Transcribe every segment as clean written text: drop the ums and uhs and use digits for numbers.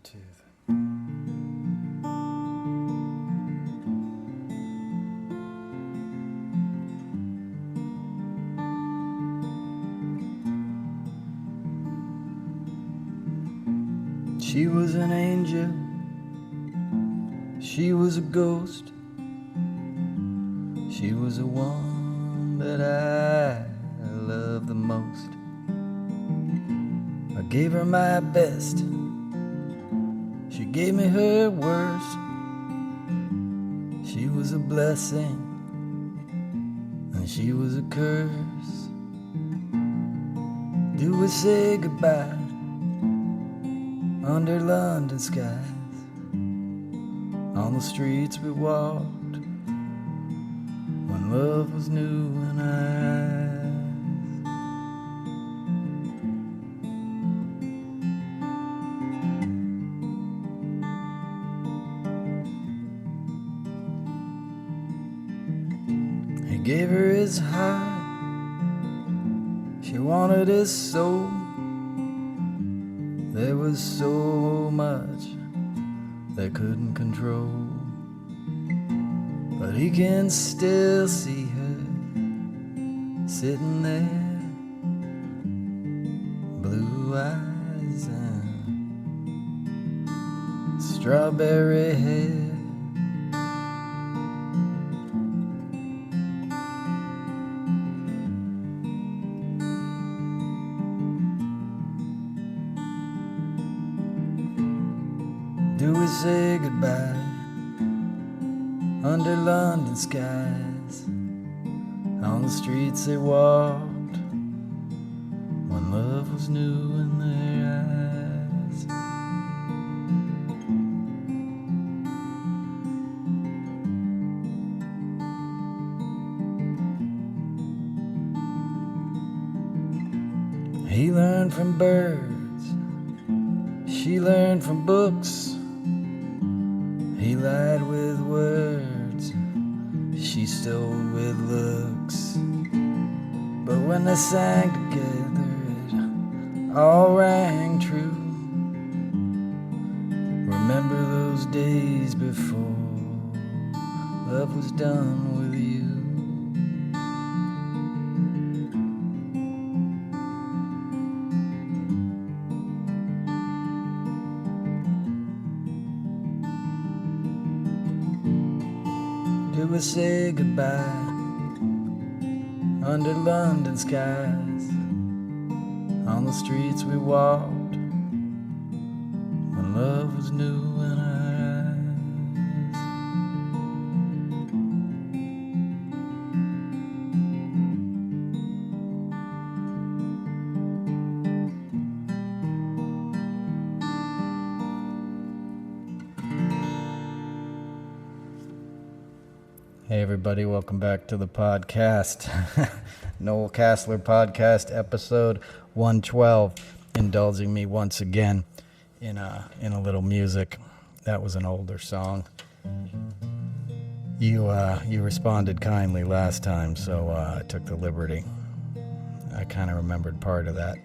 tooth. She was an angel, she was a ghost, she was the one that I loved the most. I gave her my best, she gave me her worst. She was a blessing and she was a curse. Do we say goodbye under London skies? On the streets we walked when love was new in our eyes. He gave her his heart, she wanted his soul. There was so much they couldn't control, but he can still see her sitting there, blue eyes and strawberry hair. Do we say goodbye under London skies? On the streets they walked when love was new in their eyes. He learned from birds, she learned from books. He lied with words, she stole with looks. But when they sang together, it all rang true. Remember those days before love was done with you. Do we say goodbye under London skies? On the streets we walked when love was new in our Hey everybody, welcome back to the podcast. Noel Casler podcast, episode 112. Indulging me once again in a little music. That was an older song. You responded kindly last time, so I took the liberty. I kind of remembered part of that.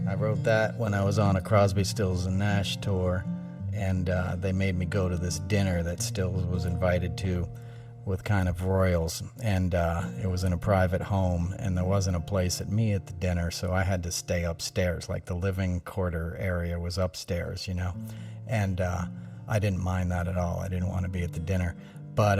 I wrote that when I was on a Crosby, Stills and Nash tour, and they made me go to this dinner that Stills was invited to with kind of royals, and it was in a private home, and there wasn't a place at me at the dinner, so I had to stay upstairs. Like the living quarter area was upstairs, and I didn't mind that at all. I didn't want to be at the dinner, but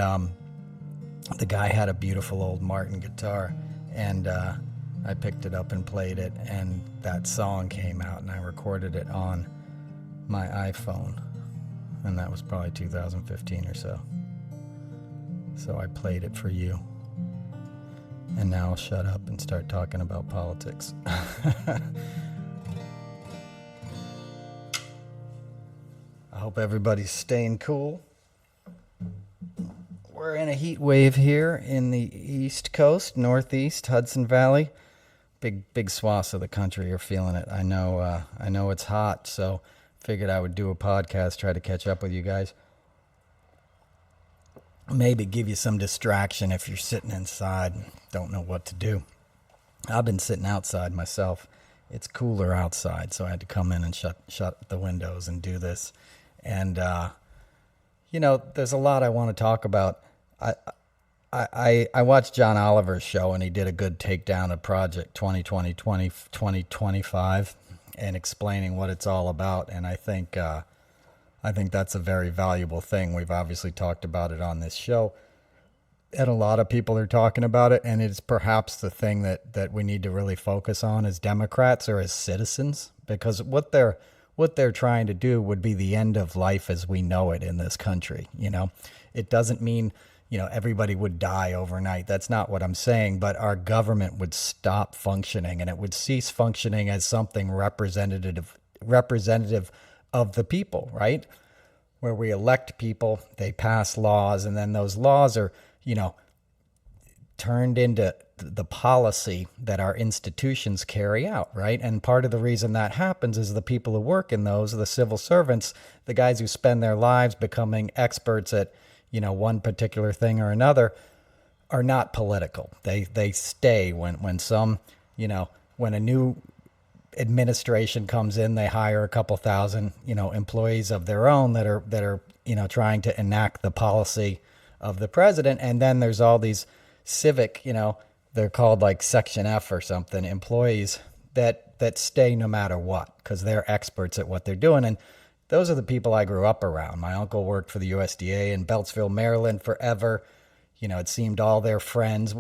the guy had a beautiful old Martin guitar, and I picked it up and played it, and that song came out, and I recorded it on my iPhone, and that was probably 2015 or so. So I played it for you. And now I'll shut up and start talking about politics. I hope everybody's staying cool. We're in a heat wave here in the East Coast, Northeast, Hudson Valley. Big swaths of the country are feeling it. I know it's hot, so figured I would do a podcast, try to catch up with you guys. Maybe give you some distraction if you're sitting inside and don't know what to do. I've been sitting outside myself, it's cooler outside, so I had to come in and shut the windows and do this. And there's a lot I want to talk about. I watched John Oliver's show, and he did a good takedown of Project 2025 and explaining what it's all about. And I think that's a very valuable thing. We've obviously talked about it on this show, and a lot of people are talking about it. And it's perhaps the thing that we need to really focus on as Democrats or as citizens, because what they're trying to do would be the end of life as we know it in this country. It doesn't mean everybody would die overnight. That's not what I'm saying. But our government would stop functioning, and it would cease functioning as something representative of the people, right? Where we elect people, they pass laws, and then those laws are, turned into the policy that our institutions carry out, right? And part of the reason that happens is the people who work in those, the civil servants, the guys who spend their lives becoming experts at one particular thing or another, are not political. They stay when when a new administration comes in, they hire a couple thousand employees of their own that are trying to enact the policy of the president. And then there's all these civic, they're called like Section F or something, employees that stay no matter what, because they're experts at what they're doing. And those are the people I grew up around. My uncle worked for the USDA in Beltsville, Maryland forever. It seemed all their friends,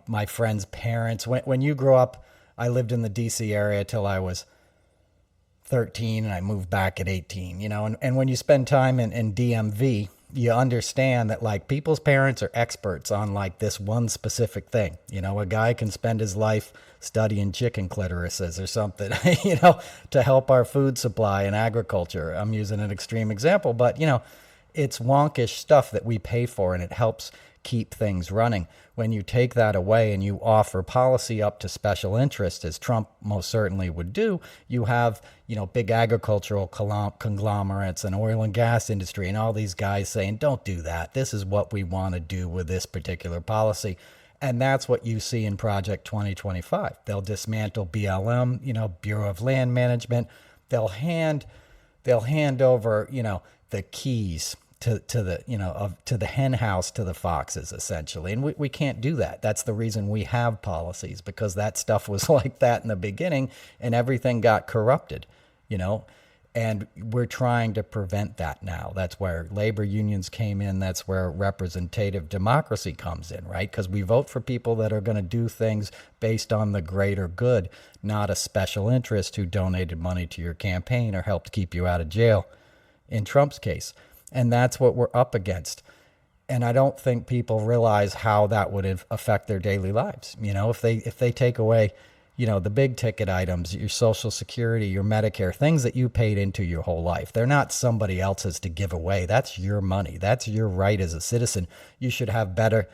my friends' parents. When you grew up, I lived in the DC area till I was 13, and I moved back at 18, and when you spend time in DMV, you understand that like people's parents are experts on like this one specific thing. A guy can spend his life studying chicken clitorises or something, to help our food supply and agriculture. I'm using an extreme example, but it's wonkish stuff that we pay for, and it helps keep things running. When you take that away and you offer policy up to special interests, as Trump most certainly would do, you have, big agricultural conglomerates and oil and gas industry and all these guys saying, don't do that. This is what we want to do with this particular policy. And that's what you see in Project 2025. They'll dismantle BLM, Bureau of Land Management. They'll hand over, the keys to the hen house to the foxes, essentially. And we can't do that. That's the reason we have policies, because that stuff was like that in the beginning and everything got corrupted, and we're trying to prevent that now. That's where labor unions came in. That's where representative democracy comes in, right? Because we vote for people that are going to do things based on the greater good, not a special interest who donated money to your campaign or helped keep you out of jail in Trump's case. And that's what we're up against. And I don't think people realize how that would affect their daily lives. If they take away, the big ticket items, your Social Security, your Medicare, things that you paid into your whole life, they're not somebody else's to give away. That's your money. That's your right as a citizen. You should have better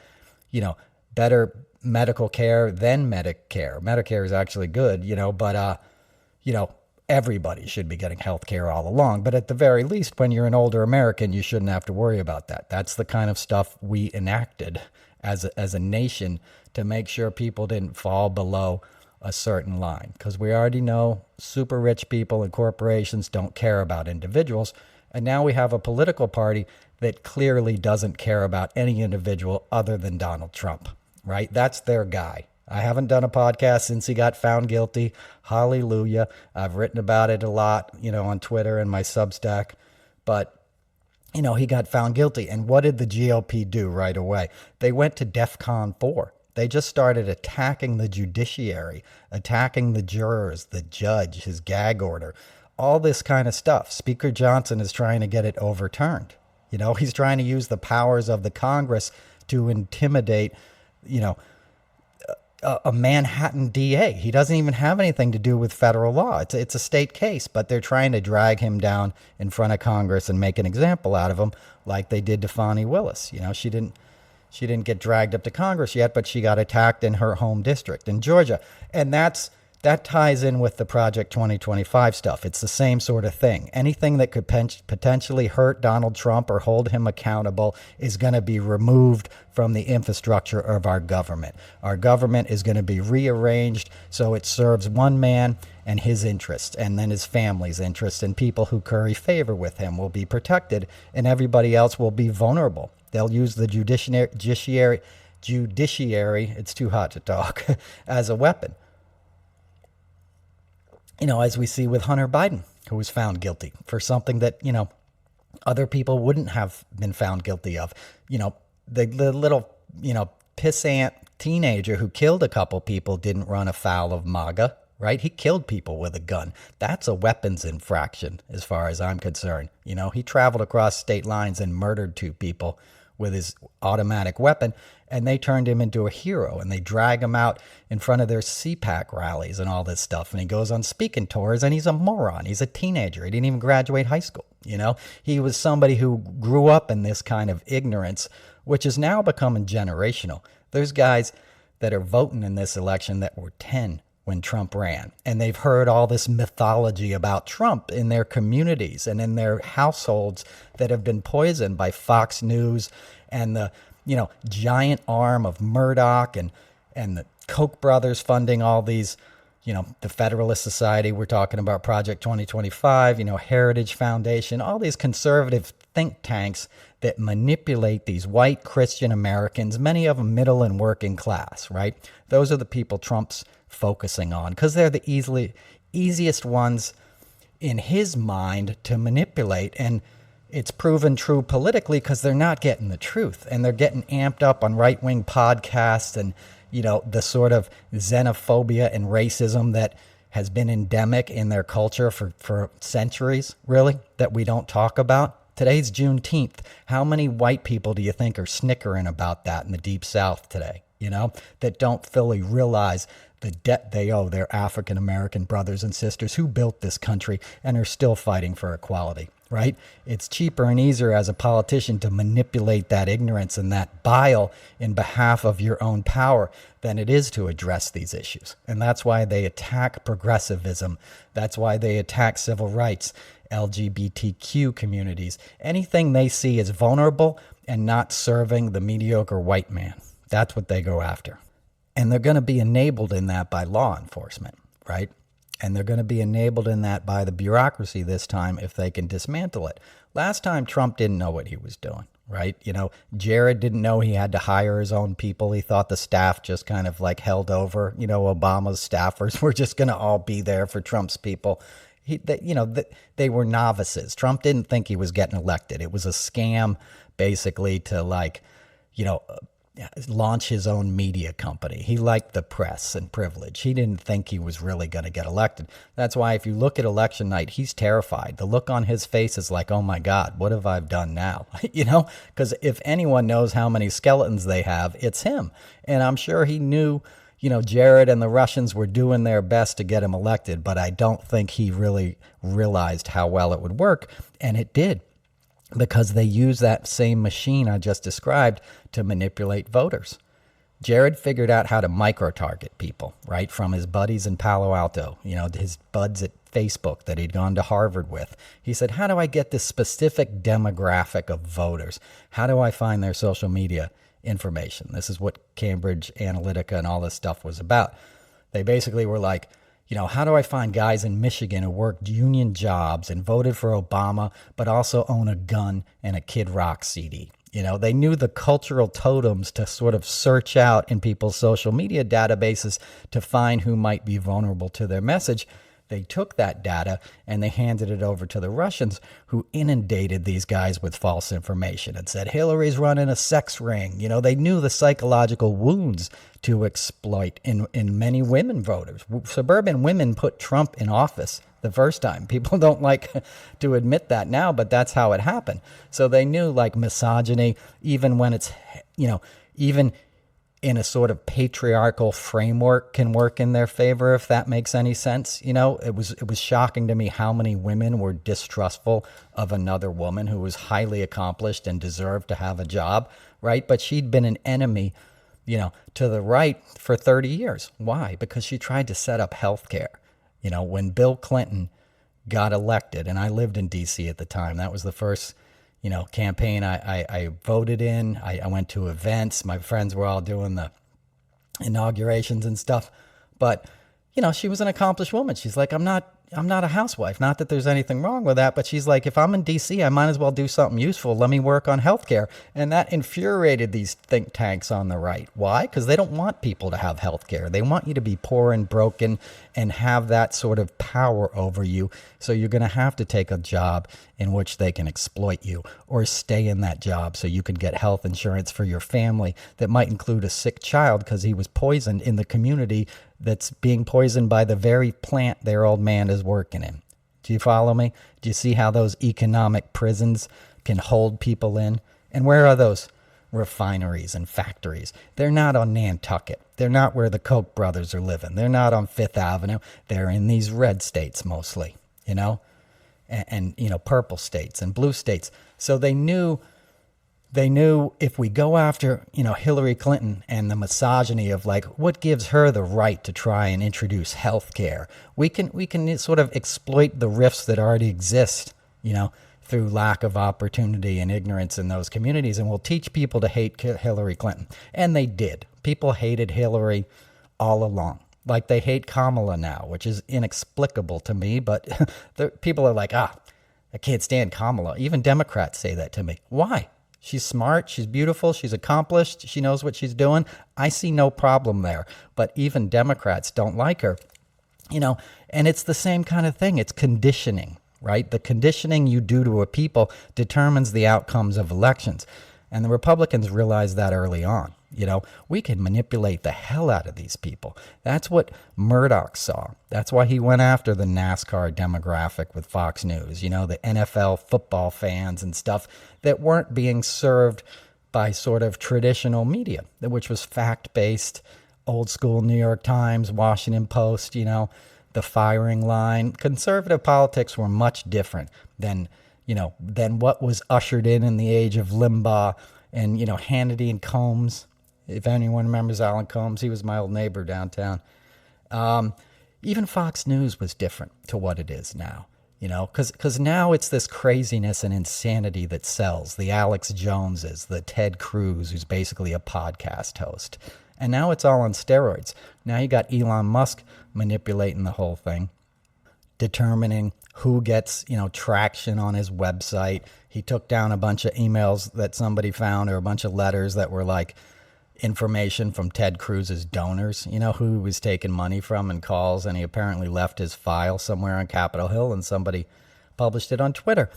medical care than Medicare. Medicare is actually good, but everybody should be getting health care all along. But at the very least, when you're an older American, you shouldn't have to worry about that. That's the kind of stuff we enacted as a nation to make sure people didn't fall below a certain line. Because we already know super rich people and corporations don't care about individuals. And now we have a political party that clearly doesn't care about any individual other than Donald Trump, right? That's their guy. I haven't done a podcast since he got found guilty. Hallelujah. I've written about it a lot, on Twitter and my Substack. But, he got found guilty. And what did the GOP do right away? They went to DEFCON 4. They just started attacking the judiciary, attacking the jurors, the judge, his gag order, all this kind of stuff. Speaker Johnson is trying to get it overturned. He's trying to use the powers of the Congress to intimidate, a Manhattan DA. He doesn't even have anything to do with federal law. It's a state case, but they're trying to drag him down in front of Congress and make an example out of him, like they did to Fani Willis. She didn't get dragged up to Congress yet, but she got attacked in her home district in Georgia. And that's That ties in with the Project 2025 stuff. It's the same sort of thing. Anything that could potentially hurt Donald Trump or hold him accountable is going to be removed from the infrastructure of our government. Our government is going to be rearranged so it serves one man and his interests, and then his family's interests, and people who curry favor with him will be protected, and everybody else will be vulnerable. They'll use the judiciary, it's too hot to talk, as a weapon. As we see with Hunter Biden, who was found guilty for something that, other people wouldn't have been found guilty of. The little, pissant teenager who killed a couple people didn't run afoul of MAGA, right? He killed people with a gun. That's a weapons infraction as far as I'm concerned. He traveled across state lines and murdered 2 people with his automatic weapon, and they turned him into a hero, and they drag him out in front of their CPAC rallies and all this stuff, and he goes on speaking tours, and he's a moron. He's a teenager. He didn't even graduate high school. He was somebody who grew up in this kind of ignorance, which is now becoming generational. There's guys that are voting in this election that were 10 when Trump ran, and they've heard all this mythology about Trump in their communities and in their households that have been poisoned by Fox News and the giant arm of Murdoch and the Koch brothers funding all these, the Federalist Society. We're talking about Project 2025, Heritage Foundation, all these conservative think tanks that manipulate these white Christian Americans, many of them middle and working class, right? Those are the people Trump's focusing on because they're the easiest ones in his mind to manipulate. And it's proven true politically because they're not getting the truth, and they're getting amped up on right-wing podcasts and, the sort of xenophobia and racism that has been endemic in their culture for centuries, really, that we don't talk about. Today's Juneteenth. How many white people do you think are snickering about that in the Deep South today, that don't fully realize the debt they owe their African-American brothers and sisters who built this country and are still fighting for equality, right? It's cheaper and easier as a politician to manipulate that ignorance and that bile in behalf of your own power than it is to address these issues. And that's why they attack progressivism. That's why they attack civil rights, LGBTQ communities, anything they see as vulnerable and not serving the mediocre white man. That's what they go after. And they're going to be enabled in that by law enforcement, right? And they're going to be enabled in that by the bureaucracy this time if they can dismantle it. Last time, Trump didn't know what he was doing, right? Jared didn't know he had to hire his own people. He thought the staff just kind of like held over. Obama's staffers were just going to all be there for Trump's people. They were novices. Trump didn't think he was getting elected. It was a scam, basically, to launch his own media company. He liked the press and privilege. He didn't think he was really going to get elected. That's why if you look at election night, he's terrified. The look on his face is like, oh my God, what have I done now? Because if anyone knows how many skeletons they have, it's him. And I'm sure he knew, Jared and the Russians were doing their best to get him elected, but I don't think he really realized how well it would work. And it did. Because they use that same machine I just described to manipulate voters. Jared figured out how to micro-target people, right, from his buddies in Palo Alto, his buds at Facebook that he'd gone to Harvard with. He said, how do I get this specific demographic of voters? How do I find their social media information? This is what Cambridge Analytica and all this stuff was about. They basically were like, how do I find guys in Michigan who worked union jobs and voted for Obama, but also own a gun and a Kid Rock CD? They knew the cultural totems to sort of search out in people's social media databases to find who might be vulnerable to their message. They took that data and they handed it over to the Russians, who inundated these guys with false information and said, Hillary's running a sex ring. They knew the psychological wounds to exploit in many women voters. Suburban women put Trump in office the first time. People don't like to admit that now, but that's how it happened. So they knew misogyny, even when it's, even in a sort of patriarchal framework, can work in their favor, if that makes any sense. It was shocking to me how many women were distrustful of another woman who was highly accomplished and deserved to have a job, right? But she'd been an enemy to the right for 30 years. Why? Because she tried to set up health care. When Bill Clinton got elected, and I lived in D.C. at the time, that was the first, campaign I voted in. I went to events. My friends were all doing the inaugurations and stuff. But, she was an accomplished woman. She's like, I'm not a housewife. Not that there's anything wrong with that, but she's like, if I'm in D.C., I might as well do something useful. Let me work on healthcare. And that infuriated these think tanks on the right. Why? Because they don't want people to have healthcare. They want you to be poor and broken and have that sort of power over you. So you're going to have to take a job in which they can exploit you, or stay in that job so you can get health insurance for your family that might include a sick child because he was poisoned in the community that's being poisoned by the very plant their old man is working in. Do you follow me? Do you see how those economic prisons can hold people in? And where are those refineries and factories? They're not on Nantucket. They're not where the Koch brothers are living. They're not on Fifth Avenue. They're in these red states mostly, and purple states and blue states. So they knew if we go after, Hillary Clinton and the misogyny of like what gives her the right to try and introduce health care, we can sort of exploit the rifts that already exist, through lack of opportunity and ignorance in those communities. And we'll teach people to hate Hillary Clinton. And they did. People hated Hillary all along. Like they hate Kamala now, which is inexplicable to me. But people are like, I can't stand Kamala. Even Democrats say that to me. Why? She's smart. She's beautiful. She's accomplished. She knows what she's doing. I see no problem there. But even Democrats don't like her. And it's the same kind of thing. It's conditioning. Right? The conditioning you do to a people determines the outcomes of elections. And the Republicans realized that early on. We can manipulate the hell out of these people. That's what Murdoch saw. That's why he went after the NASCAR demographic with Fox News, the NFL football fans and stuff that weren't being served by sort of traditional media, which was fact-based, old school New York Times, Washington Post, the firing line. Conservative politics were much different than what was ushered in the age of Limbaugh and, Hannity and Combs. If anyone remembers Alan Combs, he was my old neighbor downtown. Even Fox News was different to what it is now, because now it's this craziness and insanity that sells. The Alex Joneses, the Ted Cruz, who's basically a podcast host. And now it's all on steroids. Now you got Elon Musk manipulating the whole thing, determining who gets, traction on his website. He took down a bunch of emails that somebody found, or a bunch of letters that were like information from Ted Cruz's donors, who he was taking money from and calls. And he apparently left his file somewhere on Capitol Hill and somebody published it on Twitter.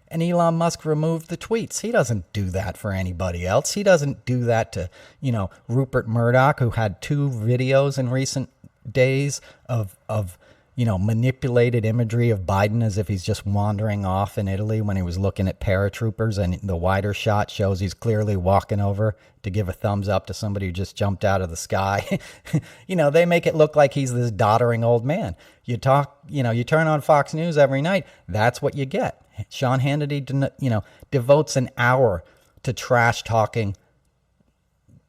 And Elon Musk removed the tweets. He doesn't do that for anybody else. He doesn't do that to, Rupert Murdoch, who had 2 videos in recent days of manipulated imagery of Biden as if he's just wandering off in Italy when he was looking at paratroopers, and the wider shot shows he's clearly walking over to give a thumbs up to somebody who just jumped out of the sky. They make it look like he's this doddering old man. You turn on Fox News every night, that's what you get. Sean Hannity, devotes an hour to trash talking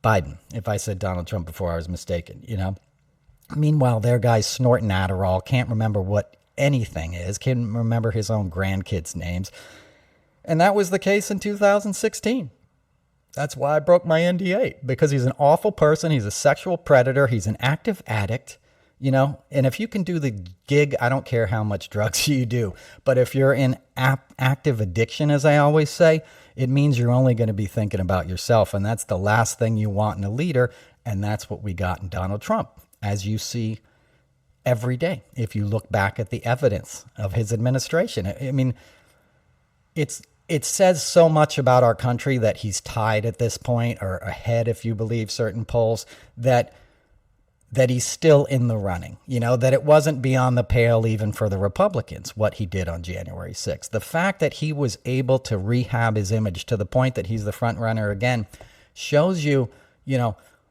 Biden. If I said Donald Trump before, I was mistaken, Meanwhile, their guy's snorting Adderall, can't remember what anything is, can't remember his own grandkids' names. And that was the case in 2016. That's why I broke my NDA, because he's an awful person. He's a sexual predator. He's an active addict. And if you can do the gig, I don't care how much drugs you do. But if you're in active addiction, as I always say, it means you're only going to be thinking about yourself. And that's the last thing you want in a leader. And that's what we got in Donald Trump, as you see every day. If you look back at the evidence of his administration, I mean, it says so much about our country that he's tied at this point, or ahead if you believe certain polls, that he's still in the running, that it wasn't beyond the pale even for the Republicans, what he did on January 6th. The fact that he was able to rehab his image to the point that he's the front runner again shows you,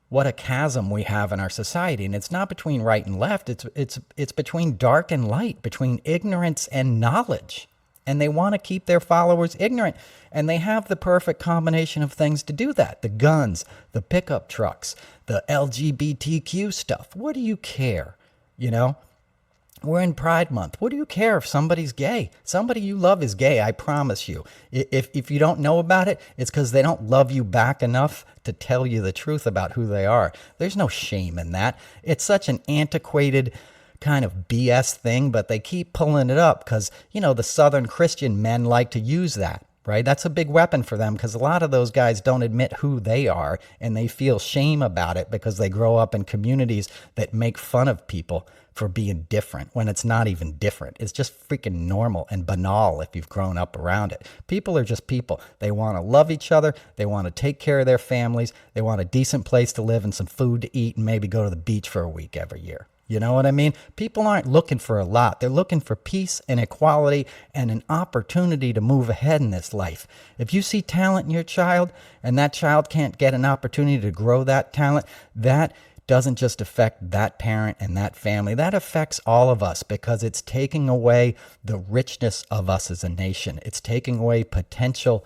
what a chasm we have in our society. And it's not between right and left. It's between dark and light, between ignorance and knowledge. And they want to keep their followers ignorant. And they have the perfect combination of things to do that. The guns, the pickup trucks, the LGBTQ stuff. What do you care? You know? We're in Pride Month. What do you care if somebody's gay? Somebody you love is gay, I promise you. If you don't know about it, it's because they don't love you back enough to tell you the truth about who they are. There's no shame in that. It's such an antiquated kind of BS thing, but they keep pulling it up because, you know, the Southern Christian men like to use that. Right? That's a big weapon for them because a lot of those guys don't admit who they are and they feel shame about it because they grow up in communities that make fun of people for being different when it's not even different. It's just freaking normal and banal if you've grown up around it. People are just people. They want to love each other. They want to take care of their families. They want a decent place to live and some food to eat and maybe go to the beach for a week every year. You know what I mean? People aren't looking for a lot. They're looking for peace and equality and an opportunity to move ahead in this life. If you see talent in your child and that child can't get an opportunity to grow that talent, that doesn't just affect that parent and that family. That affects all of us because it's taking away the richness of us as a nation. It's taking away potential,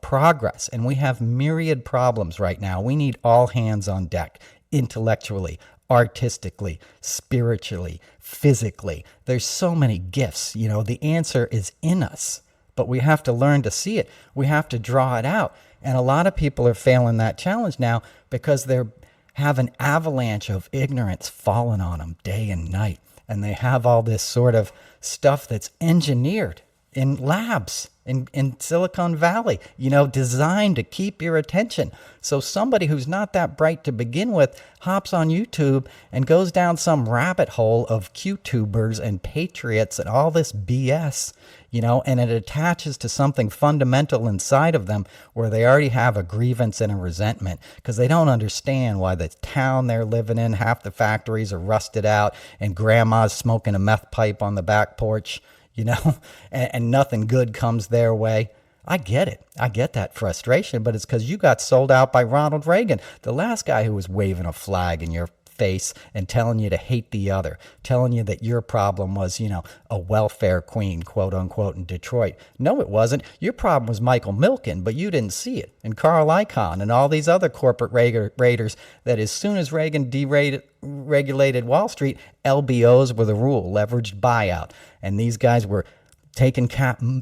progress. And we have myriad problems right now. We need all hands on deck, intellectually, artistically, spiritually, physically. There's so many gifts. The answer is in us, but we have to learn to see it. We have to draw it out. And a lot of people are failing that challenge now because they're have an avalanche of ignorance falling on them day and night. And they have all this sort of stuff that's engineered in labs in Silicon Valley, designed to keep your attention. So somebody who's not that bright to begin with hops on YouTube and goes down some rabbit hole of QTubers and patriots and all this BS, and it attaches to something fundamental inside of them where they already have a grievance and a resentment because they don't understand why the town they're living in, half the factories are rusted out and grandma's smoking a meth pipe on the back porch, and nothing good comes their way. I get it. I get that frustration, but it's because you got sold out by Ronald Reagan, the last guy who was waving a flag in your face and telling you to hate the other, telling you that your problem was, a welfare queen, quote unquote, in Detroit. No, it wasn't. Your problem was Michael Milken, but you didn't see it. And Carl Icahn and all these other corporate raiders that as soon as Reagan deregulated Wall Street, LBOs were the rule, leveraged buyout. And these guys were taking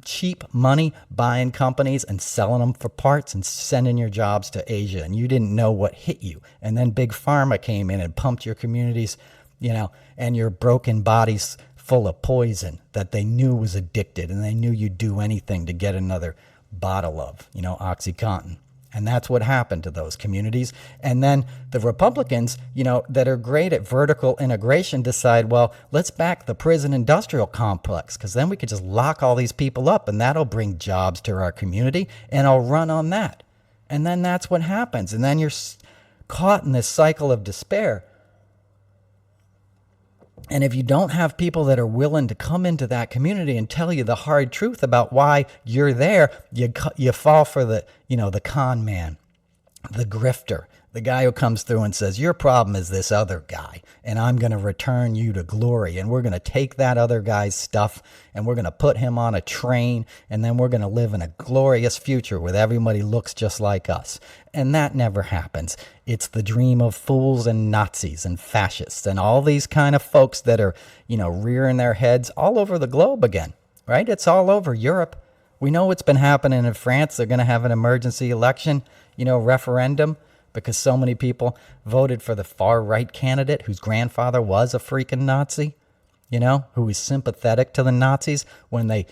cheap money, buying companies and selling them for parts and sending your jobs to Asia. And you didn't know what hit you. And then Big Pharma came in and pumped your communities, and your broken bodies full of poison that they knew was addicted. And they knew you'd do anything to get another bottle of, OxyContin. And that's what happened to those communities. And then the Republicans, that are great at vertical integration decide, well, let's back the prison industrial complex because then we could just lock all these people up and that'll bring jobs to our community and I'll run on that. And then that's what happens. And then you're caught in this cycle of despair. And if you don't have people that are willing to come into that community and tell you the hard truth about why you're there, you fall for the con man, the grifter, the guy who comes through and says, your problem is this other guy, and I'm going to return you to glory. And we're going to take that other guy's stuff and we're going to put him on a train and then we're going to live in a glorious future where everybody looks just like us. And that never happens. It's the dream of fools and Nazis and fascists and all these kind of folks that are, rearing their heads all over the globe again, right? It's all over Europe. We know what's been happening in France. They're going to have an emergency election, referendum, because so many people voted for the far-right candidate whose grandfather was a freaking Nazi, who was sympathetic to the Nazis when they,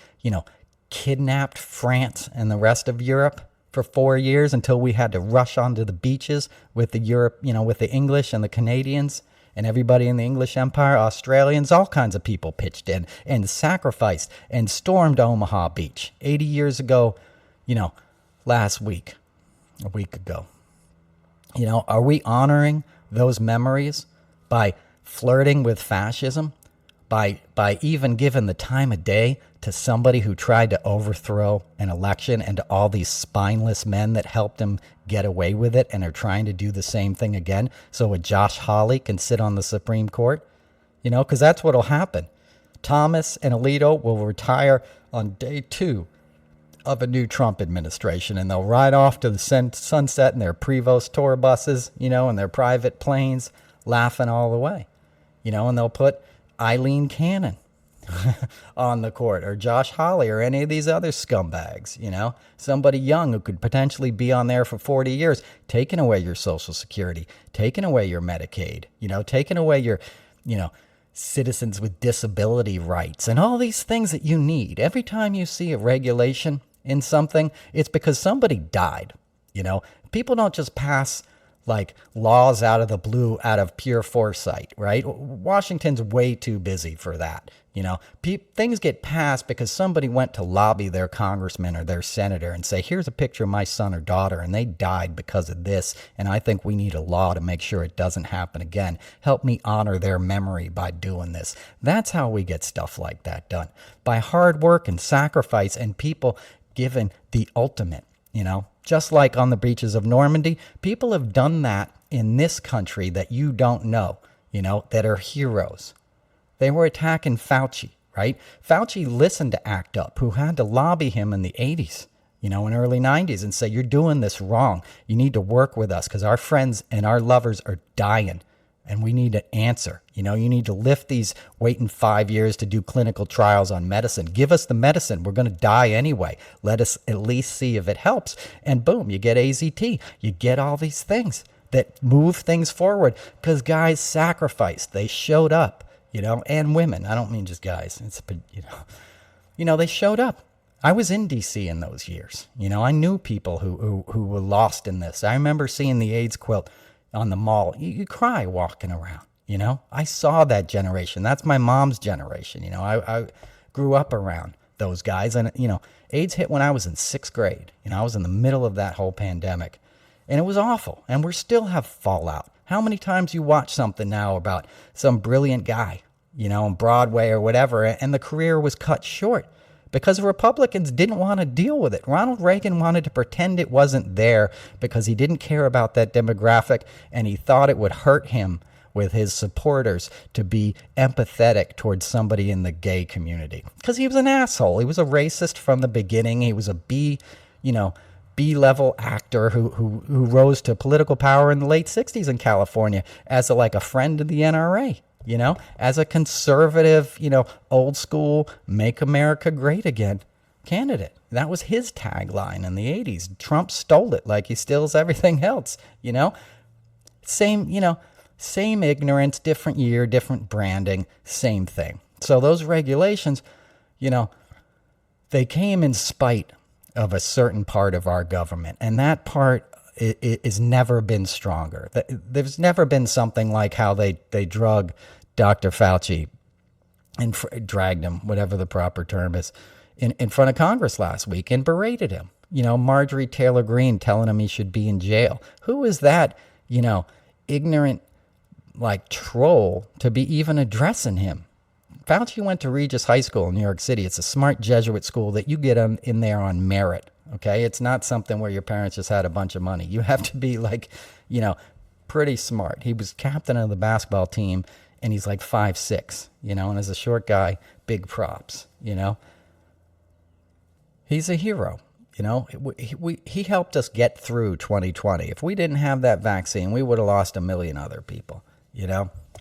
kidnapped France and the rest of Europe for 4 years until we had to rush onto the beaches with with the English and the Canadians and everybody in the English Empire, Australians, all kinds of people pitched in and sacrificed and stormed Omaha Beach 80 years ago, a week ago. Are we honoring those memories by flirting with fascism, by even giving the time of day to somebody who tried to overthrow an election and to all these spineless men that helped him get away with it and are trying to do the same thing again so a Josh Hawley can sit on the Supreme Court? Because that's what will happen. Thomas and Alito will retire on day 2 of a new Trump administration, and they'll ride off to the sunset in their Prevost tour buses, and their private planes, laughing all the way, and they'll put Eileen Cannon on the court, or Josh Hawley, or any of these other scumbags, somebody young who could potentially be on there for 40 years, taking away your Social Security, taking away your Medicaid, taking away your, citizens with disability rights, and all these things that you need. Every time you see a regulation in something, it's because somebody died. People don't just pass like laws out of the blue, out of pure foresight, right? Washington's way too busy for that. Things get passed because somebody went to lobby their congressman or their senator and say, here's a picture of my son or daughter, and they died because of this, and I think we need a law to make sure it doesn't happen again. Help me honor their memory by doing this. That's how we get stuff like that done. By hard work and sacrifice and people given the ultimate, just like on the beaches of Normandy. People have done that in this country that you don't know, that are heroes. They were attacking Fauci, right? Fauci listened to ACT UP, who had to lobby him in the 80s, in early 90s, and say, you're doing this wrong. You need to work with us because our friends and our lovers are dying, and we need an answer. You need to lift these waiting 5 years to do clinical trials on medicine. Give us the medicine. We're going to die anyway. Let us at least see if it helps. And boom, you get AZT. You get all these things that move things forward because guys sacrificed. They showed up. And women. I don't mean just guys. It's, they showed up. I was in D.C. in those years. I knew people who were lost in this. I remember seeing the AIDS quilt on the mall. You cry walking around, I saw that generation. That's my mom's generation. I grew up around those guys. And, AIDS hit when I was in 6th grade. I was in the middle of that whole pandemic. And it was awful. And we still have fallout. How many times you watch something now about some brilliant guy, on Broadway or whatever, and the career was cut short because Republicans didn't want to deal with it. Ronald Reagan wanted to pretend it wasn't there because he didn't care about that demographic, and he thought it would hurt him with his supporters to be empathetic towards somebody in the gay community because he was an asshole. He was a racist from the beginning. He was a B-level actor who rose to political power in the late 60s in California as a friend of the NRA, as a conservative, old school, make America great again candidate. That was his tagline in the 80s. Trump stole it like he steals everything else, Same ignorance, different year, different branding, same thing. So those regulations, they came in spite of a certain part of our government. And that part is never been stronger. There's never been something like how they drug Dr. Fauci and dragged him, whatever the proper term is, in front of Congress last week and berated him. Marjorie Taylor Greene telling him he should be in jail. Who is that, ignorant, troll to be even addressing him? Fauci went to Regis High School in New York City. It's a smart Jesuit school that you get in there on merit, okay? It's not something where your parents just had a bunch of money. You have to be pretty smart. He was captain of the basketball team, and he's 5'6", and as a short guy, big props, He's a hero, He helped us get through 2020. If we didn't have that vaccine, we would have lost a million other people,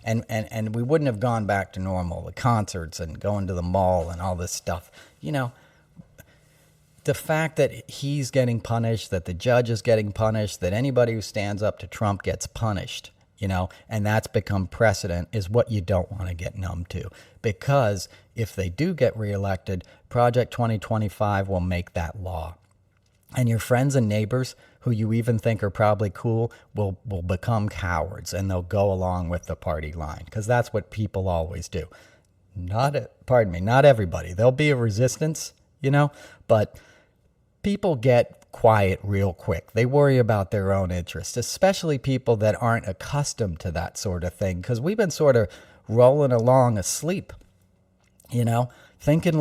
And we wouldn't have gone back to normal, the concerts and going to the mall and all this stuff. The fact that he's getting punished, that the judge is getting punished, that anybody who stands up to Trump gets punished, and that's become precedent is what you don't want to get numb to. Because if they do get reelected, Project 2025 will make that law. And your friends and neighbors who you even think are probably cool will become cowards, and they'll go along with the party line because that's what people always do. Not everybody. There'll be a resistance, but people get quiet real quick. They worry about their own interests, especially people that aren't accustomed to that sort of thing because we've been sort of rolling along asleep, thinking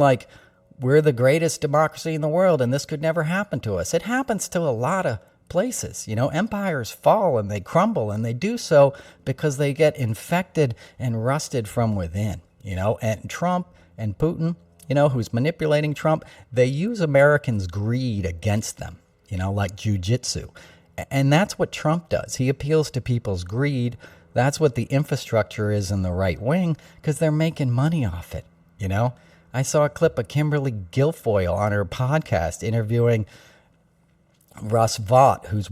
we're the greatest democracy in the world and this could never happen to us. It happens to a lot of places. Empires fall and they crumble, and they do so because they get infected and rusted from within, and Trump and Putin who's manipulating Trump, they use Americans' greed against them, like jujitsu. And that's what Trump does. He appeals to people's greed. That's what the infrastructure is in the right wing, because they're making money off it. I saw a clip of Kimberly Guilfoyle on her podcast interviewing Russ Vought, who's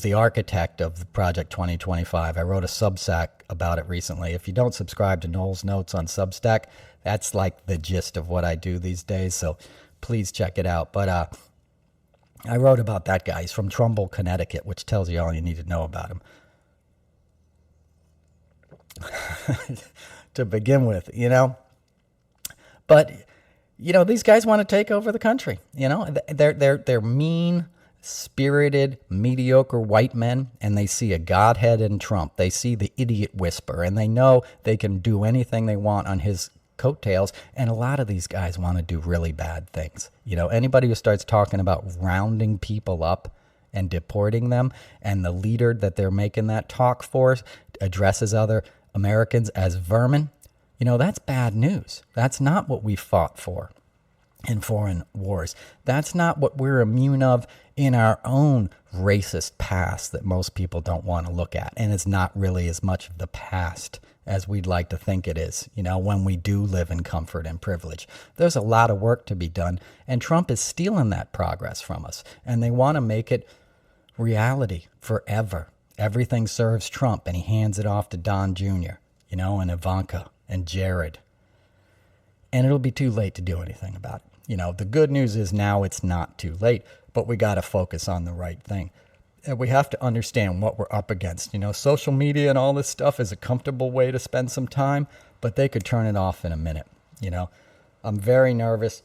the architect of Project 2025. I wrote a Substack about it recently. If you don't subscribe to Noel's Notes on Substack, that's like the gist of what I do these days. So please check it out. But I wrote about that guy. He's from Trumbull, Connecticut, which tells you all you need to know about him. To begin with, But, these guys want to take over the country. They're mean, spirited, mediocre white men, and they see a godhead in Trump. They see the idiot whisperer, and they know they can do anything they want on his coattails. And a lot of these guys want to do really bad things. Anybody who starts talking about rounding people up and deporting them, and the leader that they're making that talk for addresses other Americans as vermin, that's bad news. That's not what we fought for in foreign wars. That's not what we're immune of in our own racist past that most people don't want to look at. And it's not really as much of the past as we'd like to think it is, when we do live in comfort and privilege. There's a lot of work to be done, and Trump is stealing that progress from us, and they want to make it reality forever. Everything serves Trump, and he hands it off to Don Jr., and Ivanka and Jared. And it'll be too late to do anything about it. The good news is now it's not too late, but we got to focus on the right thing. And we have to understand what we're up against. Social media and all this stuff is a comfortable way to spend some time, but they could turn it off in a minute. I'm very nervous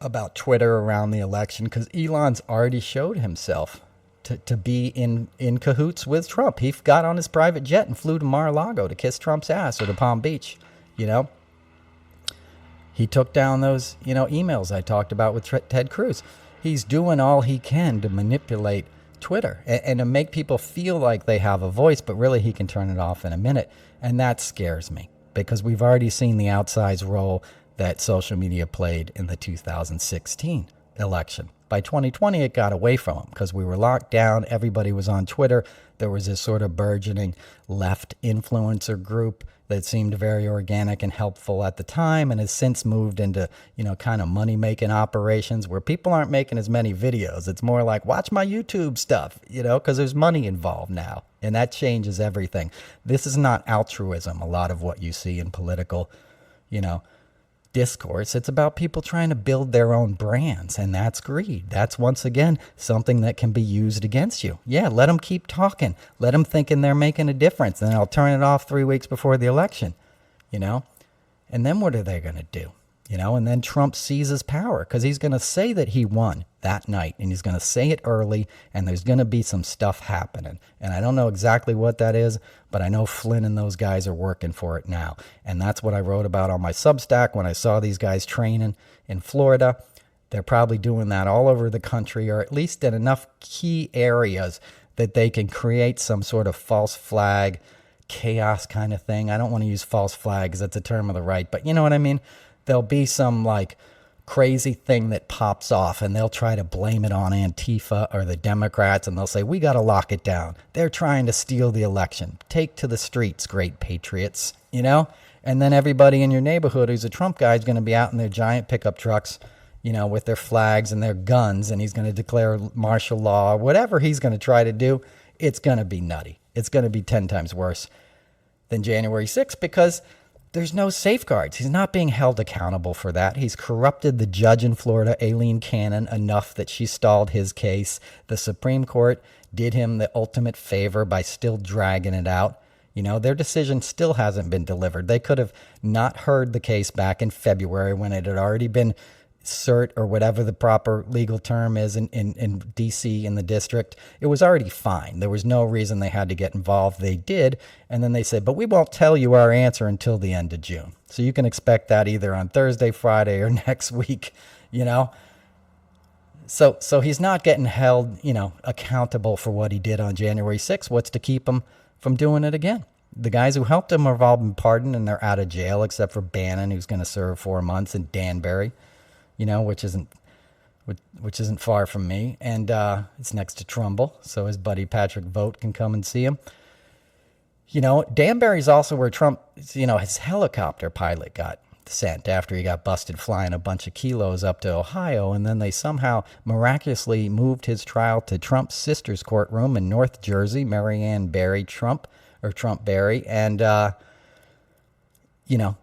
about Twitter around the election because Elon's already showed himself to be in cahoots with Trump. He got on his private jet and flew to Mar-a-Lago to kiss Trump's ass, or to Palm Beach, He took down those, emails I talked about with Ted Cruz. He's doing all he can to manipulate Twitter and to make people feel like they have a voice, but really he can turn it off in a minute. And that scares me because we've already seen the outsized role that social media played in the 2016 election. By 2020, it got away from him because we were locked down. Everybody was on Twitter. There was this sort of burgeoning left influencer group that seemed very organic and helpful at the time, and has since moved into, kind of money-making operations where people aren't making as many videos. It's more like, watch my YouTube stuff, because there's money involved now, and that changes everything. This is not altruism, a lot of what you see in political, discourse. It's about people trying to build their own brands, and that's greed. That's, once again, something that can be used against you. Yeah, let them keep talking. Let them thinking they're making a difference, and I'll turn it off 3 weeks before the election, And then what are they going to do? And then Trump seizes power because he's going to say that he won that night, and he's going to say it early, and there's going to be some stuff happening. And I don't know exactly what that is, but I know Flynn and those guys are working for it now. And that's what I wrote about on my Substack when I saw these guys training in Florida. They're probably doing that all over the country, or at least in enough key areas that they can create some sort of false flag, chaos kind of thing. I don't want to use false flag because that's a term of the right, but you know what I mean? There'll be some crazy thing that pops off, and they'll try to blame it on Antifa or the Democrats, and they'll say, we got to lock it down. They're trying to steal the election. Take to the streets, great patriots, And then everybody in your neighborhood who's a Trump guy is going to be out in their giant pickup trucks, with their flags and their guns, and he's going to declare martial law, whatever he's going to try to do. It's going to be nutty. It's going to be 10 times worse than January 6th because there's no safeguards. He's not being held accountable for that. He's corrupted the judge in Florida, Aileen Cannon, enough that she stalled his case. The Supreme Court did him the ultimate favor by still dragging it out. Their decision still hasn't been delivered. They could have not heard the case back in February when it had already been cert, or whatever the proper legal term is in D.C. in the district. It was already fine. There was no reason they had to get involved. They did. And then they said, but we won't tell you our answer until the end of June. So you can expect that either on Thursday, Friday, or next week, So he's not getting held, accountable for what he did on January 6th. What's to keep him from doing it again? The guys who helped him have all been pardoned and they're out of jail, except for Bannon, who's going to serve 4 months, and Danbury, which isn't far from me, and it's next to Trumbull, so his buddy Patrick Vogt can come and see him. Danbury's also where Trump, his helicopter pilot got sent after he got busted flying a bunch of kilos up to Ohio, and then they somehow miraculously moved his trial to Trump's sister's courtroom in North Jersey, Marianne Barry Trump, or Trump Barry, and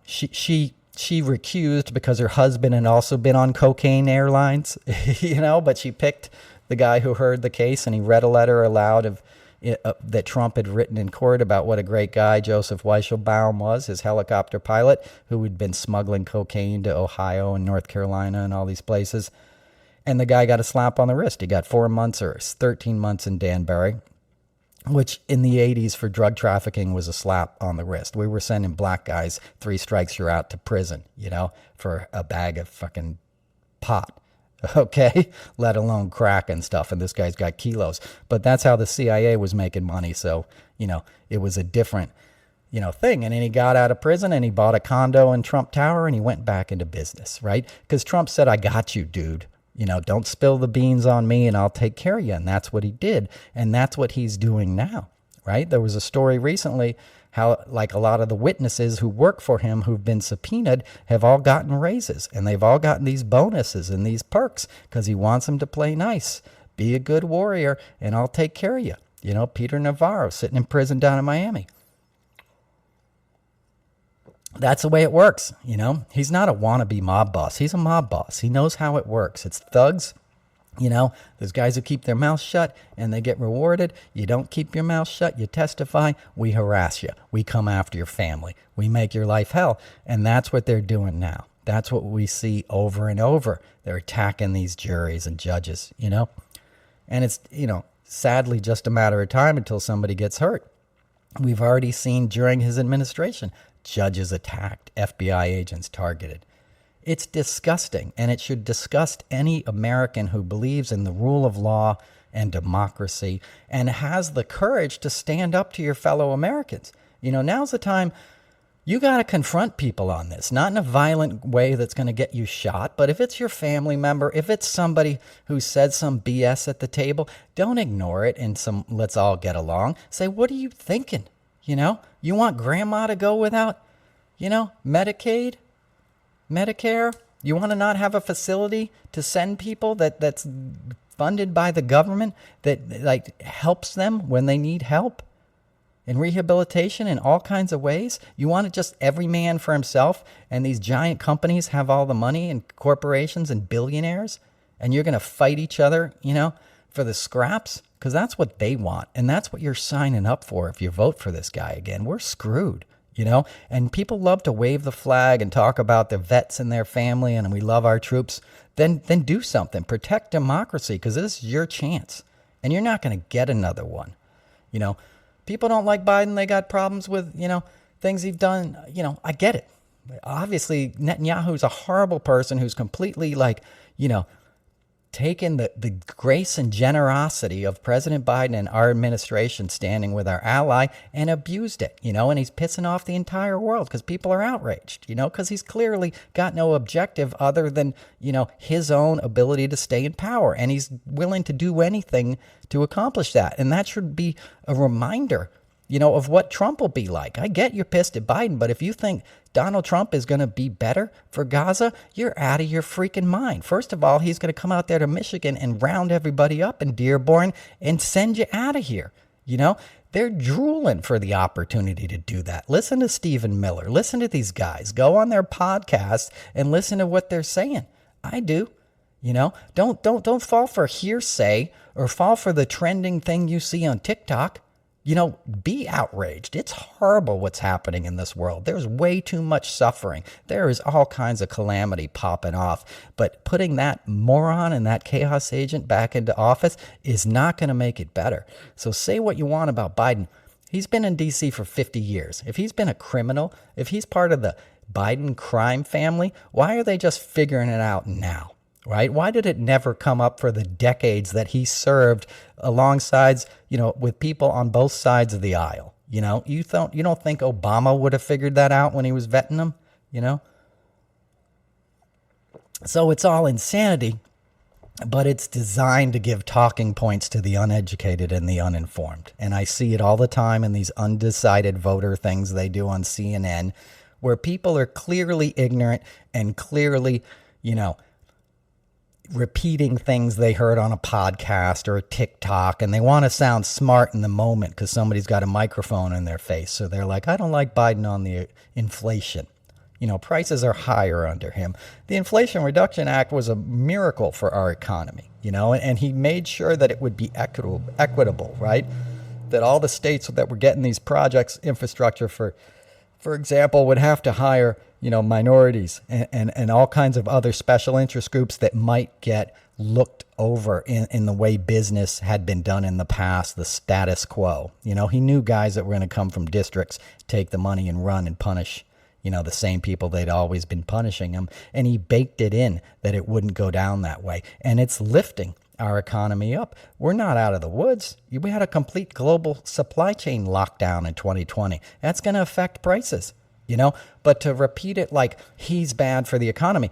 she recused because her husband had also been on cocaine airlines, but she picked the guy who heard the case, and he read a letter aloud that Trump had written in court about what a great guy Joseph Weisselbaum was, his helicopter pilot, who had been smuggling cocaine to Ohio and North Carolina and all these places. And the guy got a slap on the wrist. He got 4 months or 13 months in Danbury, which in the 80s for drug trafficking was a slap on the wrist. We were sending black guys 3 strikes, you're out to prison, for a bag of fucking pot. Okay, let alone crack and stuff. And this guy's got kilos. But that's how the CIA was making money. So, it was a different, thing. And then he got out of prison and he bought a condo in Trump Tower and he went back into business, right? Because Trump said, I got you, dude. Don't spill the beans on me and I'll take care of you. And that's what he did. And that's what he's doing now, right? There was a story recently how like a lot of the witnesses who work for him who've been subpoenaed have all gotten raises, and they've all gotten these bonuses and these perks because he wants them to play nice, be a good warrior, and I'll take care of you. Peter Navarro sitting in prison down in Miami. That's the way it works. He's not a wannabe mob boss. He's a mob boss. He knows how it works. It's thugs. There's guys who keep their mouth shut and they get rewarded. You don't keep your mouth shut, you testify, we harass you. We come after your family. We make your life hell. And that's what they're doing now. That's what we see over and over. They're attacking these juries and judges, And it's, sadly just a matter of time until somebody gets hurt. We've already seen during his administration, judges attacked, FBI agents targeted. It's disgusting, and it should disgust any American who believes in the rule of law and democracy and has the courage to stand up to your fellow Americans. Now's the time. You got to confront people on this, not in a violent way that's going to get you shot, but if it's your family member, if it's somebody who said some BS at the table, don't ignore it and let's all get along. Say, what are you thinking? You want grandma to go without, Medicaid? Medicare? You want to not have a facility to send people that's funded by the government that like helps them when they need help and rehabilitation in all kinds of ways? You want it just every man for himself and these giant companies have all the money and corporations and billionaires and you're going to fight each other, for the scraps? Because that's what they want. And that's what you're signing up for if you vote for this guy again. We're screwed. And people love to wave the flag and talk about the vets and their family and we love our troops. Then do something. Protect democracy because this is your chance. And you're not going to get another one. People don't like Biden. They got problems with, things he's done. I get it. Obviously, Netanyahu's a horrible person who's completely taken the grace and generosity of President Biden and our administration standing with our ally and abused it, and he's pissing off the entire world because people are outraged, because he's clearly got no objective other than, his own ability to stay in power. And he's willing to do anything to accomplish that. And that should be a reminder, of what Trump will be like. I get you're pissed at Biden, but if you think Donald Trump is going to be better for Gaza, you're out of your freaking mind. First of all, he's going to come out there to Michigan and round everybody up in Dearborn and send you out of here. They're drooling for the opportunity to do that. Listen to Stephen Miller. Listen to these guys. Go on their podcast and listen to what they're saying. I do. Don't fall for hearsay or fall for the trending thing you see on TikTok. Be outraged. It's horrible what's happening in this world. There's way too much suffering. There is all kinds of calamity popping off. But putting that moron and that chaos agent back into office is not going to make it better. So say what you want about Biden. He's been in D.C. for 50 years. If he's been a criminal, if he's part of the Biden crime family, why are they just figuring it out now? Right? Why did it never come up for the decades that he served alongside, with people on both sides of the aisle? You don't think Obama would have figured that out when he was vetting them? So it's all insanity, but it's designed to give talking points to the uneducated and the uninformed. And I see it all the time in these undecided voter things they do on CNN, where people are clearly ignorant and clearly, repeating things they heard on a podcast or a TikTok, and they want to sound smart in the moment because somebody's got a microphone in their face. So they're like, I don't like Biden on the inflation. Prices are higher under him. The Inflation Reduction Act was a miracle for our economy, and he made sure that it would be equitable, right? That all the states that were getting these projects, infrastructure for example, would have to hire, minorities and all kinds of other special interest groups that might get looked over in the way business had been done in the past, the status quo. He knew guys that were going to come from districts, take the money and run and punish, the same people they'd always been punishing them. And he baked it in that it wouldn't go down that way. And it's lifting our economy up. We're not out of the woods. We had a complete global supply chain lockdown in 2020. That's going to affect prices, but to repeat it like he's bad for the economy.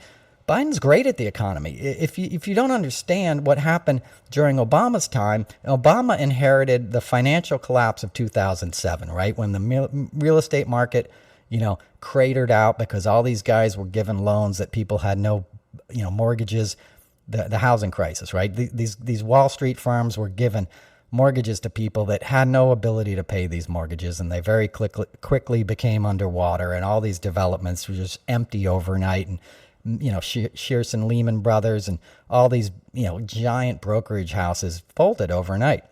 Biden's great at the economy. If you don't understand what happened during Obama's time, Obama inherited the financial collapse of 2007, right? When the real estate market, cratered out because all these guys were given loans that people had no, mortgages, the housing crisis, right? These Wall Street firms were given mortgages to people that had no ability to pay these mortgages, and they very quickly became underwater, and all these developments were just empty overnight. And Shearson Lehman Brothers and all these giant brokerage houses folded overnight.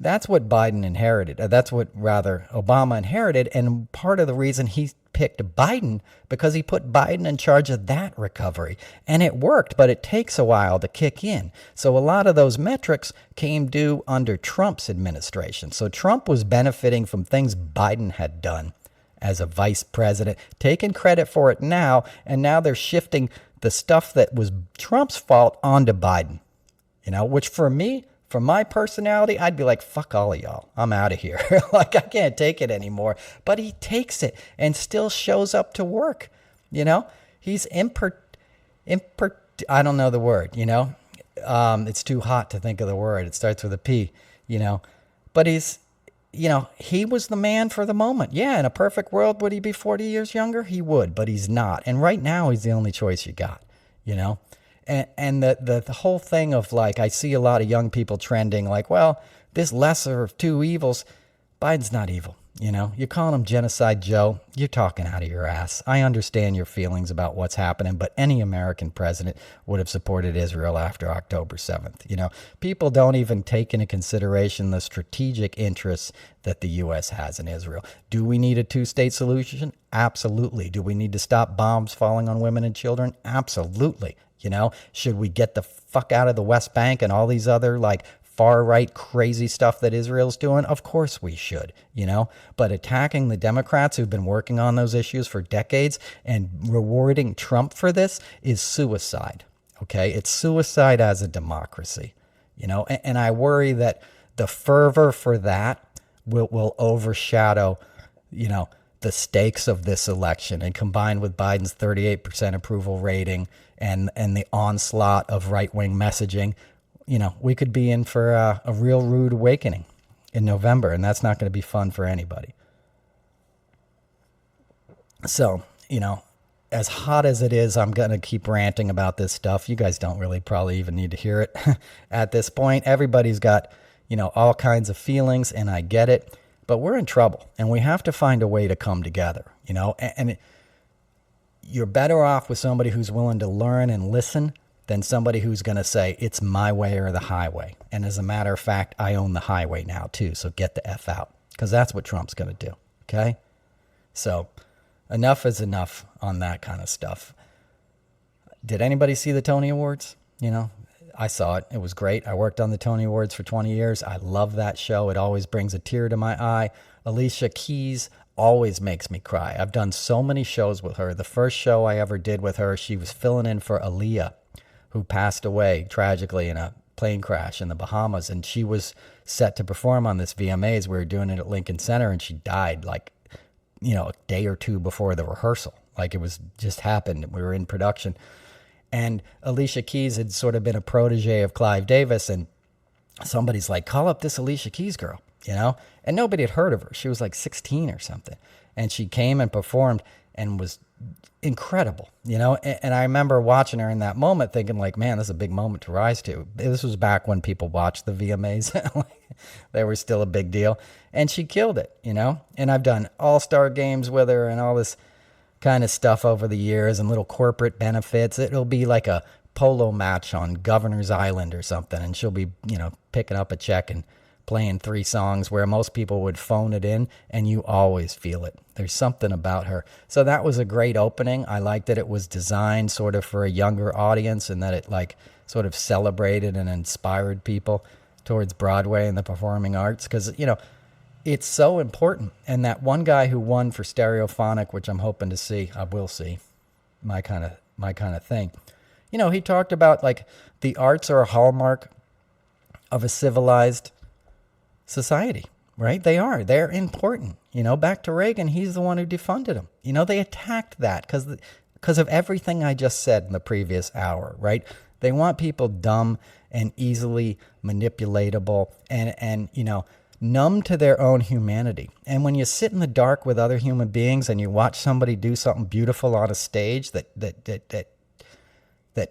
That's what Biden inherited. That's what rather Obama inherited, and part of the reason he picked Biden because he put Biden in charge of that recovery. And it worked, but it takes a while to kick in. So a lot of those metrics came due under Trump's administration. So Trump was benefiting from things Biden had done as a vice president, taking credit for it now, and now they're shifting the stuff that was Trump's fault onto Biden. Which for me, for my personality, I'd be like, fuck all of y'all. I'm out of here. Like, I can't take it anymore. But he takes it and still shows up to work. He's I don't know the word, it's too hot to think of the word. It starts with a P, but he's, he was the man for the moment. Yeah. In a perfect world, would he be 40 years younger? He would, but he's not. And right now he's the only choice you got, And the whole thing of like, I see a lot of young people trending like, well, this lesser of two evils, Biden's not evil. You're calling him Genocide Joe. You're talking out of your ass. I understand your feelings about what's happening, but any American president would have supported Israel after October 7th. People don't even take into consideration the strategic interests that the U.S. has in Israel. Do we need a two-state solution? Absolutely. Do we need to stop bombs falling on women and children? Absolutely. Should we get the fuck out of the West Bank and all these other like far right crazy stuff that Israel's doing? Of course we should, but attacking the Democrats who've been working on those issues for decades and rewarding Trump for this is suicide. Okay. It's suicide as a democracy, and I worry that the fervor for that will overshadow, the stakes of this election, and combined with Biden's 38% approval rating and the onslaught of right-wing messaging, we could be in for a real rude awakening in November, and that's not going to be fun for anybody. So, as hot as it is, I'm going to keep ranting about this stuff. You guys don't really probably even need to hear it at this point. Everybody's got, all kinds of feelings, and I get it. But we're in trouble, and we have to find a way to come together, and you're better off with somebody who's willing to learn and listen than somebody who's going to say, it's my way or the highway. And as a matter of fact, I own the highway now too, so get the F out, because that's what Trump's going to do, okay? So enough is enough on that kind of stuff. Did anybody see the Tony Awards? I saw it. It was great. I worked on the Tony Awards for 20 years. I love that show. It always brings a tear to my eye. Alicia Keys always makes me cry. I've done so many shows with her. The first show I ever did with her, she was filling in for Aaliyah, who passed away tragically in a plane crash in the Bahamas, and she was set to perform on this VMAs. We were doing it at Lincoln Center, and she died like, a day or two before the rehearsal. Like, it was just happened. We were in production. And Alicia Keys had sort of been a protege of Clive Davis, and somebody's like, call up this Alicia Keys girl, And nobody had heard of her. She was like 16 or something. And she came and performed and was incredible, And I remember watching her in that moment thinking like, man, this is a big moment to rise to. This was back when people watched the VMAs. They were still a big deal. And she killed it, And I've done all-star games with her and all this kind of stuff over the years and little corporate benefits. It'll be like a polo match on Governor's Island or something, and she'll be, picking up a check and playing 3 songs where most people would phone it in, and you always feel it. There's something about her. So that was a great opening. I liked that it was designed sort of for a younger audience, and that it like sort of celebrated and inspired people towards Broadway and the performing arts, because, it's so important. And that one guy who won for Stereophonic, which I'm hoping to see, I will see, my kind of thing. He talked about like the arts are a hallmark of a civilized society, right? They are. They're important. Back to Reagan, he's the one who defunded them. They attacked that because of everything I just said in the previous hour, right? They want people dumb and easily manipulatable and numb to their own humanity. And when you sit in the dark with other human beings and you watch somebody do something beautiful on a stage that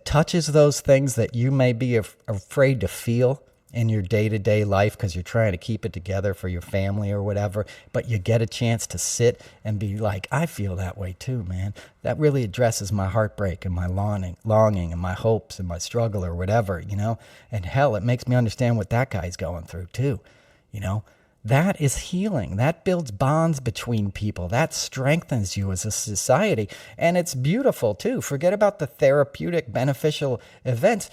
touches those things that you may be afraid to feel in your day-to-day life because you're trying to keep it together for your family or whatever, but you get a chance to sit and be like, I feel that way too, man. That really addresses my heartbreak and my longing and my hopes and my struggle or whatever, And hell, it makes me understand what that guy's going through too. That is healing. That builds bonds between people. That strengthens you as a society. And it's beautiful too. Forget about the therapeutic, beneficial events.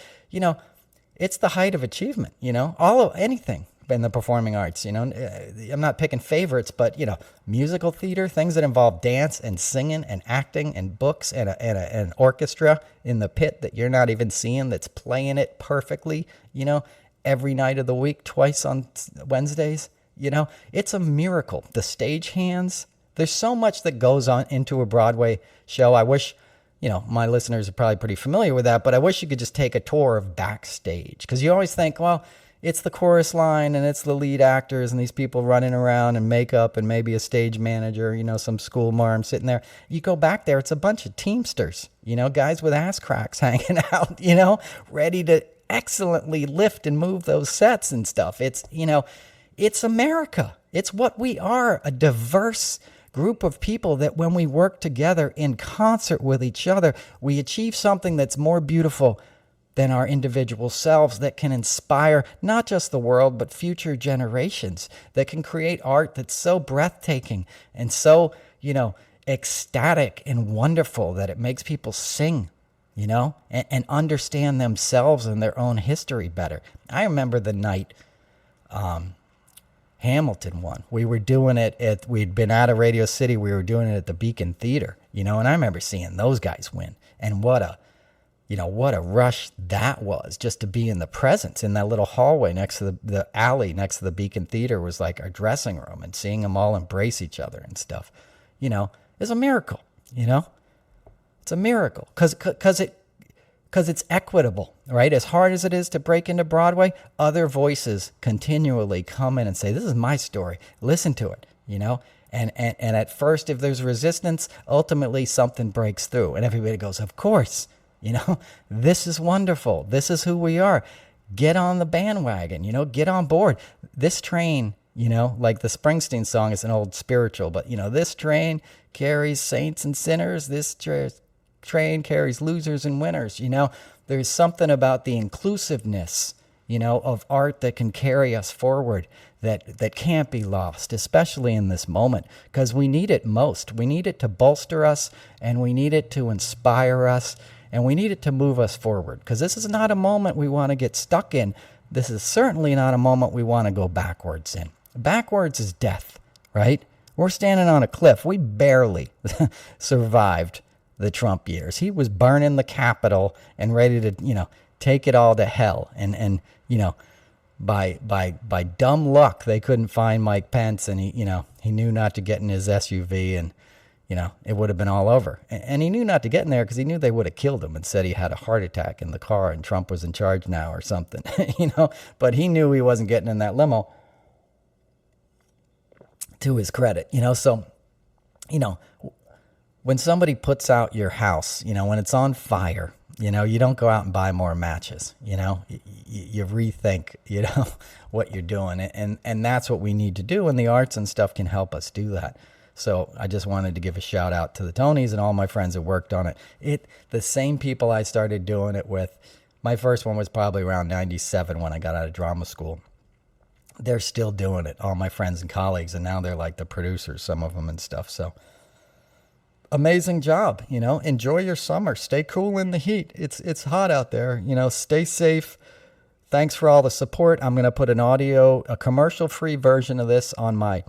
It's the height of achievement, anything in the performing arts, I'm not picking favorites, but, musical theater, things that involve dance and singing and acting and books and an orchestra in the pit that you're not even seeing that's playing it perfectly, every night of the week, twice on Wednesdays, it's a miracle. The stagehands, there's so much that goes on into a Broadway show. I wish, my listeners are probably pretty familiar with that, but I wish you could just take a tour of backstage, because you always think, well, it's the chorus line and it's the lead actors and these people running around and makeup and maybe a stage manager, some school marm sitting there. You go back there, it's a bunch of Teamsters, guys with ass cracks hanging out, ready to excellently lift and move those sets and stuff. It's, it's America. It's what we are, a diverse group of people that when we work together in concert with each other, we achieve something that's more beautiful than our individual selves, that can inspire not just the world, but future generations, that can create art that's so breathtaking and so, ecstatic and wonderful that it makes people sing, and understand themselves and their own history better. I remember the night Hamilton won. We were doing it we'd been out of Radio City. We were doing it at the Beacon Theater, and I remember seeing those guys win. And what a rush that was, just to be in the presence in that little hallway next to the alley next to the Beacon Theater was like our dressing room, and seeing them all embrace each other and stuff, is a miracle, It's a miracle because it's equitable, right? As hard as it is to break into Broadway, other voices continually come in and say, this is my story. Listen to it, And at first, if there's resistance, ultimately something breaks through. And everybody goes, of course, this is wonderful. This is who we are. Get on the bandwagon, get on board. This train, like the Springsteen song is an old spiritual, but, this train carries saints and sinners. This train carries losers and winners. There's something about the inclusiveness, of art that can carry us forward that can't be lost, especially in this moment, because we need it most. We need it to bolster us, and we need it to inspire us, and we need it to move us forward, because this is not a moment we want to get stuck in. This is certainly not a moment we want to go backwards in. Backwards is death, right? We're standing on a cliff. We barely survived the Trump years. He was burning the Capitol and ready to, take it all to hell. And you know, by dumb luck, they couldn't find Mike Pence, and he knew not to get in his SUV, and it would have been all over. And he knew not to get in there because he knew they would have killed him and said he had a heart attack in the car and Trump was in charge now or something, But he knew he wasn't getting in that limo, to his credit, So, when somebody puts out your house, when it's on fire, you don't go out and buy more matches, you rethink, what you're doing. And that's what we need to do. And the arts and stuff can help us do that. So I just wanted to give a shout out to the Tonys and all my friends that worked on it. The same people I started doing it with. My first one was probably around 97 when I got out of drama school. They're still doing it, all my friends and colleagues, and now they're like the producers, some of them and stuff. So amazing job, Enjoy your summer. Stay cool in the heat. It's hot out there, Stay safe. Thanks for all the support. I'm going to put a commercial-free version of this on my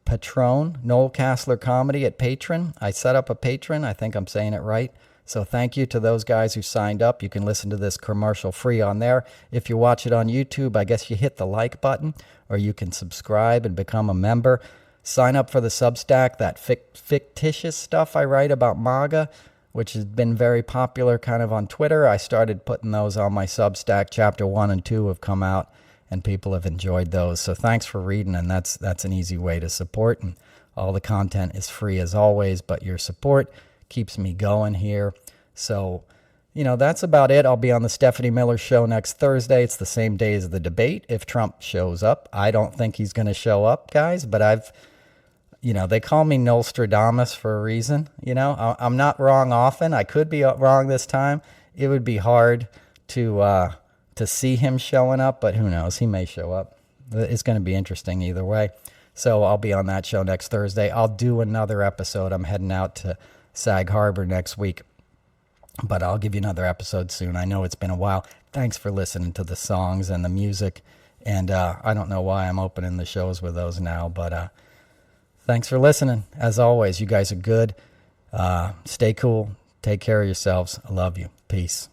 Patron, Noel Casler Comedy at Patreon. I set up a Patreon. I think I'm saying it right. So thank you to those guys who signed up. You can listen to this commercial free on there. If you watch it on YouTube, I guess you hit the like button, or you can subscribe and become a member. Sign up for the Substack, that fictitious stuff I write about MAGA, which has been very popular kind of on Twitter. I started putting those on my Substack. Chapter 1 and 2 have come out, and people have enjoyed those. So thanks for reading, and that's an easy way to support. And all the content is free as always, but your support keeps me going here. So, that's about it. I'll be on the Stephanie Miller Show next Thursday. It's the same day as the debate if Trump shows up. I don't think he's going to show up, guys, but they call me Nostradamus for a reason. I'm not wrong often. I could be wrong this time. It would be hard to see him showing up, but who knows? He may show up. It's going to be interesting either way. So I'll be on that show next Thursday. I'll do another episode. I'm heading out to Sag Harbor next week, but I'll give you another episode soon. I know it's been a while. Thanks for listening to the songs and the music. And I don't know why I'm opening the shows with those now, but thanks for listening. As always, you guys are good. Stay cool. Take care of yourselves. I love you. Peace.